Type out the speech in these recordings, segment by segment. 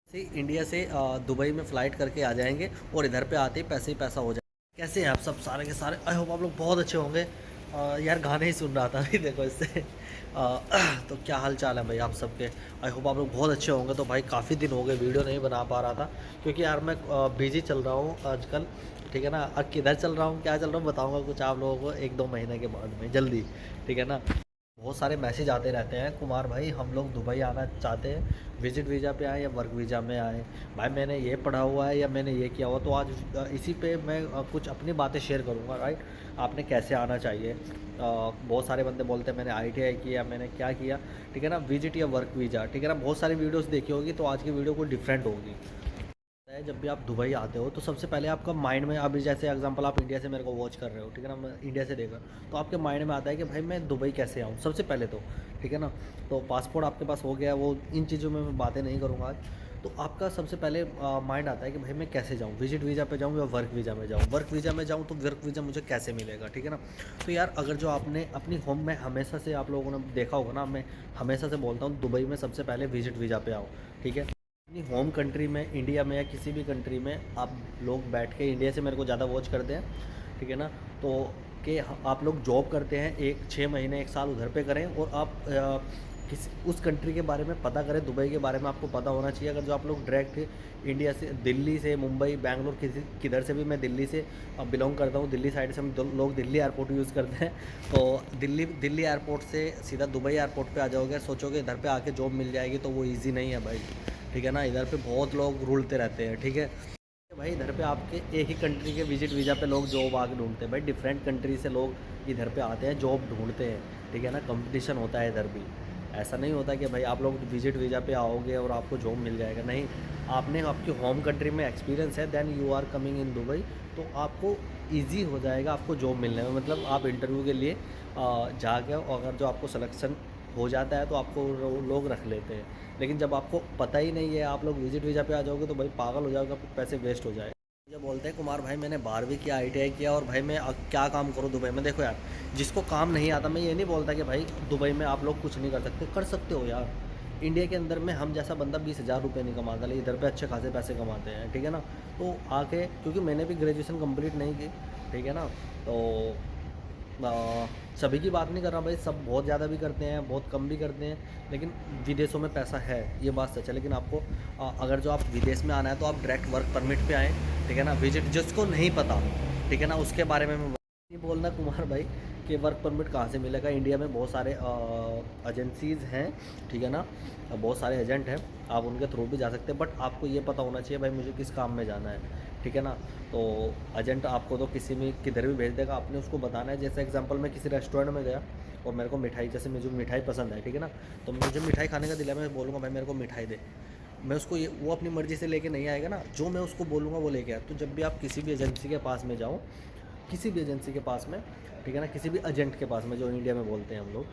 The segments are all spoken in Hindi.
से इंडिया से दुबई में फ़्लाइट करके आ जाएँगे और इधर पे आते ही पैसे ही पैसा हो जाए। कैसे हैं आप सब सारे के सारे? आई होप आप लोग बहुत अच्छे होंगे। यार गाने ही सुन रहा था अभी देखो इससे। तो क्या हाल-चाल है भाई आप सबके? आई होप आप लोग बहुत अच्छे होंगे। तो भाई काफ़ी दिन हो गए वीडियो नहीं बना पा रहा था क्योंकि यार मैं बिज़ी चल रहा हूँ आजकल, ठीक है ना? किधर चल रहा हूँ, क्या चल रहा हूँ बताऊँगा कुछ आप लोगों को 1-2 महीने के बाद में जल्दी, ठीक है ना? बहुत सारे मैसेज आते रहते हैं, कुमार भाई हम लोग दुबई आना चाहते हैं, विजिट वीज़ा पे आए या वर्क वीज़ा में आए। भाई मैंने ये पढ़ा हुआ है या मैंने ये किया हुआ, तो आज इसी पे मैं कुछ अपनी बातें शेयर करूँगा, राइट। आपने कैसे आना चाहिए। बहुत सारे बंदे बोलते हैं मैंने आईटीआई किया, मैंने क्या किया, ठीक है ना, विजिट या वर्क वीज़ा, ठीक है ना। बहुत सारी वीडियोस देखी होगी, तो आज की वीडियो कोई डिफरेंट होगी। है जब भी आप दुबई आते हो तो सबसे पहले आपका माइंड में, अभी जैसे एग्जांपल आप इंडिया से मेरे को वॉच कर रहे हो, ठीक है ना, मैं इंडिया से देख रहा हूँ, तो आपके माइंड में आता है कि भाई मैं दुबई कैसे आऊँ सबसे पहले तो, ठीक है ना। तो पासपोर्ट आपके पास हो गया, वो इन चीज़ों में मैं बातें नहीं करूँगा आज। तो आपका सबसे पहले माइंड आता है कि भाई मैं कैसे जाऊँ, विजिट वीज़ा पे जाऊँ या वर्क वीज़ा में जाऊँ। वर्क वीज़ा में जाऊँ तो वर्क वीज़ा मुझे कैसे मिलेगा, ठीक है ना। तो यार अगर जो आपने अपनी होम में हमेशा से आप लोगों ने देखा होगा ना, मैं हमेशा से बोलता हूँ दुबई में सबसे पहले विजिट वीज़ा पे आओ, ठीक है। अपनी होम कंट्री में, इंडिया में या किसी भी कंट्री में आप लोग बैठ के, इंडिया से मेरे को ज़्यादा वॉच करते हैं, ठीक है ना। तो कि आप लोग जॉब करते हैं, 6 महीने 1 साल उधर पे करें और आप किसी उस कंट्री के बारे में पता करें, दुबई के बारे में आपको पता होना चाहिए। अगर जो आप लोग डायरेक्ट इंडिया से, दिल्ली से मुंबई बैंगलोर, किसी किधर से भी, मैं दिल्ली से बिलोंग करता हूँ, दिल्ली साइड से हम लोग दिल्ली एयरपोर्ट यूज़ करते हैं। तो दिल्ली एयरपोर्ट से सीधा दुबई एयरपोर्ट पे आ जाओगे, सोचोगे इधर पे आके जॉब मिल जाएगी, तो वो ईज़ी नहीं है भाई, ठीक है ना। इधर पे बहुत लोग रुलते रहते हैं, ठीक है भाई। इधर पे आपके एक ही कंट्री के विजिट वीज़ा पे लोग जॉब आके ढूंढते हैं भाई, डिफरेंट कंट्री से लोग इधर पे आते हैं, जॉब ढूंढते हैं, ठीक है ना। कंपटीशन होता है इधर भी। ऐसा नहीं होता कि भाई आप लोग विजिट वीज़ा पे आओगे और आपको जॉब मिल जाएगा, नहीं। आपने आपकी होम कंट्री में एक्सपीरियंस है, then you are coming in Dubai, तो आपको ईजी हो जाएगा आपको जॉब मिलने में। मतलब आप इंटरव्यू के लिए जाके, अगर जो आपको सिलेक्शन हो जाता है तो आपको लोग रख लेते हैं। लेकिन जब आपको पता ही नहीं है, आप लोग विजिट वीज़ा पे आ जाओगे, तो भाई पागल हो जाओगे, आपके पैसे वेस्ट हो जाए। जब बोलते हैं कुमार भाई मैंने 12वीं किया, आईटीआई किया, और भाई मैं क्या काम करूँ दुबई में। देखो यार, जिसको काम नहीं आता, मैं ये नहीं बोलता कि भाई दुबई में आप लोग कुछ नहीं कर सकते हो यार। इंडिया के अंदर में हम जैसा बंदा 20,000 रुपये नहीं कमाता, लेकिन इधर पे अच्छे खासे पैसे कमाते हैं, ठीक है ना। तो आके, क्योंकि मैंने भी ग्रेजुएशन कंप्लीट नहीं की, ठीक है ना। तो सभी की बात नहीं कर रहा भाई, सब बहुत ज़्यादा भी करते हैं, बहुत कम भी करते हैं, लेकिन विदेशों में पैसा है, ये बात सच है। लेकिन आपको अगर जो आप विदेश में आना है तो आप डायरेक्ट वर्क परमिट पे आएँ, ठीक है ना। विजिट जिसको नहीं पता, ठीक है ना, उसके बारे में मैं ये बोलना कुमार भाई कि वर्क परमिट कहाँ से मिलेगा। इंडिया में बहुत सारे एजेंसीज़ हैं, ठीक है ना, बहुत सारे एजेंट हैं, आप उनके थ्रू भी जा सकते हैं। बट आपको ये पता होना चाहिए भाई मुझे किस काम में जाना है, ठीक है ना। तो एजेंट आपको तो किसी में किधर भी भेज देगा, आपने उसको बताना है। जैसे एग्जांपल, मैं किसी रेस्टोरेंट में गया और मेरे को मिठाई, जैसे मुझे मिठाई पसंद है, ठीक है ना, तो मुझे मिठाई खाने का दिला, मैं बोलूँगा भाई मेरे को मिठाई दे। मैं उसको ये, वो अपनी मर्ज़ी से लेके नहीं आएगा ना, जो मैं उसको बोलूँगा वो लेके आया। तो जब भी आप किसी भी एजेंसी के पास में जाओ, किसी भी एजेंसी के पास में, ठीक है ना, किसी भी एजेंट के पास में, जो इंडिया में बोलते हैं हम लोग,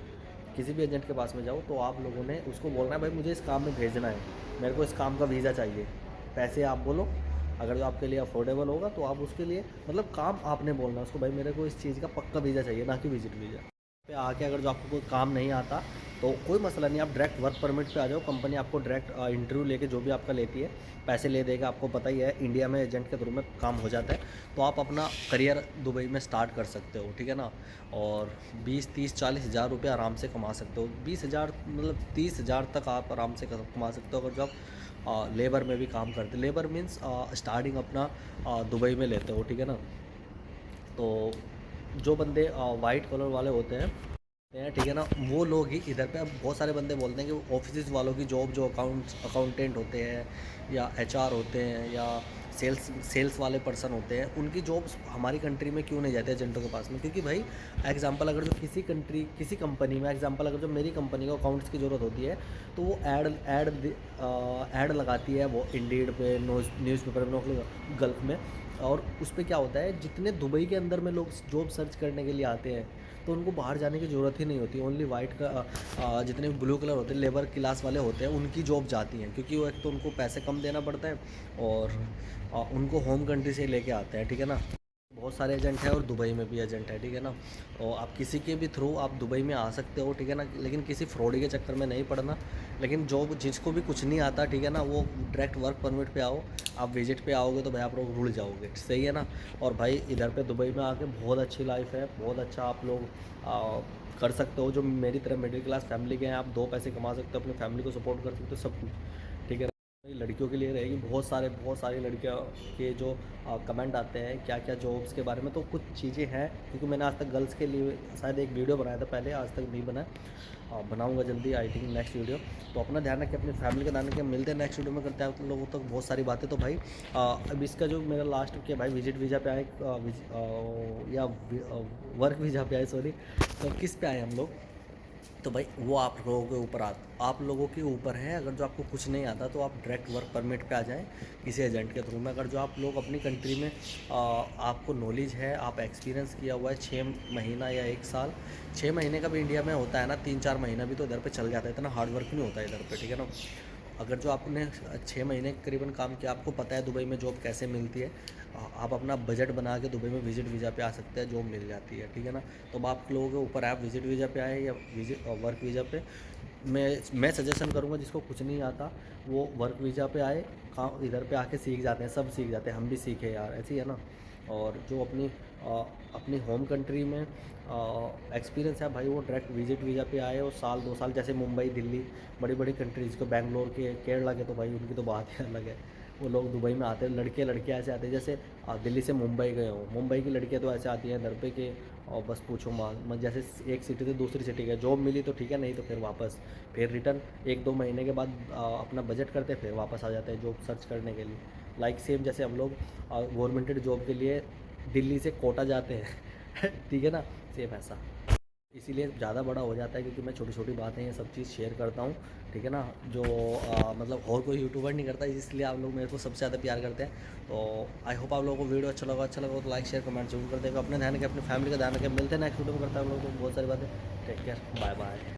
किसी भी एजेंट के पास में जाओ, तो आप लोगों ने उसको बोलना है भाई मुझे इस काम में भेजना है, मेरे को इस काम का वीज़ा चाहिए। पैसे आप बोलो, अगर जो आपके लिए अफोर्डेबल होगा तो आप उसके लिए, मतलब काम आपने बोलना है उसको, भाई मेरे को इस चीज़ का पक्का वीज़ा चाहिए, ना कि विजिट वीज़ा। पे आके अगर जो आपको कोई काम नहीं आता तो कोई मसला नहीं, आप डायरेक्ट वर्क परमिट पे आ जाओ, कंपनी आपको डायरेक्ट इंटरव्यू लेके जो भी आपका लेती है, पैसे ले देगा। आपको पता ही है इंडिया में एजेंट के थ्रू में काम हो जाता है, तो आप अपना करियर दुबई में स्टार्ट कर सकते हो, ठीक है ना। और 20, 30, 40 हज़ार रुपये आराम से कमा सकते हो। 20 हज़ार मतलब 30 हज़ार तक आप आराम से कमा सकते हो, अगर जो आप लेबर में भी काम करते, लेबर मीन्स स्टार्टिंग अपना दुबई में लेते हो, ठीक है ना। तो जो बंदे वाइट कलर वाले होते हैं, ठीक है ना, वो लोग ही इधर पे। अब बहुत सारे बंदे बोलते हैं कि ऑफिस वालों की जॉब, जो अकाउंटेंट होते हैं या एचआर होते हैं या सेल्स वाले पर्सन होते हैं, उनकी जॉब्स हमारी कंट्री में क्यों नहीं जाते एजेंटों के पास में। क्योंकि भाई एग्जांपल, अगर जो किसी कंपनी में, एग्जांपल अगर जो मेरी कंपनी को अकाउंट्स की ज़रूरत होती है, तो वो ऐड लगाती है, वो इंडीड पे, न्यूज़पेपर में, गल्फ में। और उस पर क्या होता है, जितने दुबई के अंदर में लोग जॉब सर्च करने के लिए आते हैं, तो उनको बाहर जाने की ज़रूरत ही नहीं होती। ओनली वाइट का जितने भी ब्लू कलर होते हैं, लेबर क्लास वाले होते हैं, उनकी जॉब जाती हैं, क्योंकि वो एक तो उनको पैसे कम देना पड़ता है, और उनको होम कंट्री से ही लेके आते हैं, ठीक है ना। बहुत सारे एजेंट हैं और दुबई में भी एजेंट है, ठीक है ना। और आप किसी के भी थ्रू आप दुबई में आ सकते हो, ठीक है ना, लेकिन किसी फ्रॉडी के चक्कर में नहीं पड़ना। लेकिन जो जिसको भी कुछ नहीं आता, ठीक है ना, वो डायरेक्ट वर्क परमिट पे आओ। आप विजिट पे आओगे तो भाई आप लोग रुड़ जाओगे, सही है ना। और भाई इधर पे दुबई में आके बहुत अच्छी लाइफ है, बहुत अच्छा आप लोग कर सकते हो। जो मेरी तरह मिडिल क्लास फैमिली के हैं, आप 2 पैसे कमा सकते हो, अपनी फैमिली को सपोर्ट कर सकते हो, सब कुछ, ठीक है। लड़कियों के लिए रहेगी, बहुत सारी लड़कियों के जो कमेंट आते हैं क्या क्या जॉब्स के बारे में, तो कुछ चीज़ें हैं, क्योंकि मैंने आज तक गर्ल्स के लिए शायद एक वीडियो बनाया था पहले, आज तक नहीं बनाया, बनाऊंगा जल्दी, आई थिंक नेक्स्ट वीडियो। तो अपना ध्यान रखें, अपनी फैमिली का ध्यान रखें, मिलते हैं नेक्स्ट वीडियो में, करते हैं आप लोगों तक बहुत सारी बातें। तो भाई अब इसका जो मेरा लास्ट किया भाई, विजिट वीज़ा पे आए या वर्क वीज़ा पे आए, सॉरी, तो किस पे आए हम लोग, तो भाई वो आप लोगों के ऊपर है। अगर जो आपको कुछ नहीं आता तो आप डायरेक्ट वर्क परमिट पे आ जाएं किसी एजेंट के थ्रू में। अगर जो आप लोग अपनी कंट्री में आपको नॉलेज है, आप एक्सपीरियंस किया हुआ है 6 महीना या 1 साल, 6 महीने का भी इंडिया में होता है ना, 3-4 महीना भी तो इधर पे चल जाता है, इतना हार्ड वर्क नहीं होता है इधर पे, ठीक है ना। अगर जो आपने 6 महीने करीबन काम किया, आपको पता है दुबई में जॉब कैसे मिलती है, आप अपना बजट बना के दुबई में विजिट वीज़ा पे आ सकते हैं, जॉब मिल जाती है, ठीक है ना। तो अब आप लोगों के ऊपर है, आप विजिट वीज़ा पे आए या विजिट वर्क वीज़ा पे। मैं सजेशन करूँगा जिसको कुछ नहीं आता वो वर्क वीज़ा पे आए, काम इधर पे आके सीख जाते हैं, सब सीख जाते हैं, हम भी सीखे यार, ऐसी है ना। और जो अपनी होम कंट्री में एक्सपीरियंस है भाई, वो डायरेक्ट विजिट वीज़ा पे आए और 1-2 साल, जैसे मुंबई, दिल्ली, बड़ी बड़ी कंट्रीज़ को, बैंगलोर के, केरला के, तो भाई उनकी तो बात ही अलग है। वो लोग दुबई में आते हैं, लड़कियाँ ऐसे आते हैं जैसे दिल्ली से मुंबई गए हो, मुंबई की लड़कियाँ तो ऐसे आती हैं इधर पे कि और बस पूछो मत, जैसे एक सिटी से दूसरी सिटी गए, जॉब मिली तो ठीक है, नहीं तो फिर वापस, फिर रिटर्न 1-2 महीने के बाद अपना बजट करते फिर वापस आ जाते हैं जॉब सर्च करने के लिए। लाइक सेम जैसे हम लोग गवर्नमेंटेड जॉब के लिए दिल्ली से कोटा जाते हैं ठीक है ना, सेम ऐसा। इसीलिए ज़्यादा बड़ा हो जाता है क्योंकि मैं छोटी छोटी बातें ये सब चीज़ शेयर करता हूँ, ठीक है ना। जो मतलब और कोई यूट्यूबर नहीं करता, इसलिए आप लोग मेरे को सबसे ज़्यादा प्यार करते हैं। तो आई होप आप लोगों को वीडियो अच्छा लगा तो लाइक शेयर कमेंट जरूर कर देगा। अपने ध्यान रखें, अपनी फैमिली का ध्यान रखें, मिलते हैं नेक्स्ट वीडियो में, करते हैं हम लोग तो बहुत सारी बातें। Take care, bye bye.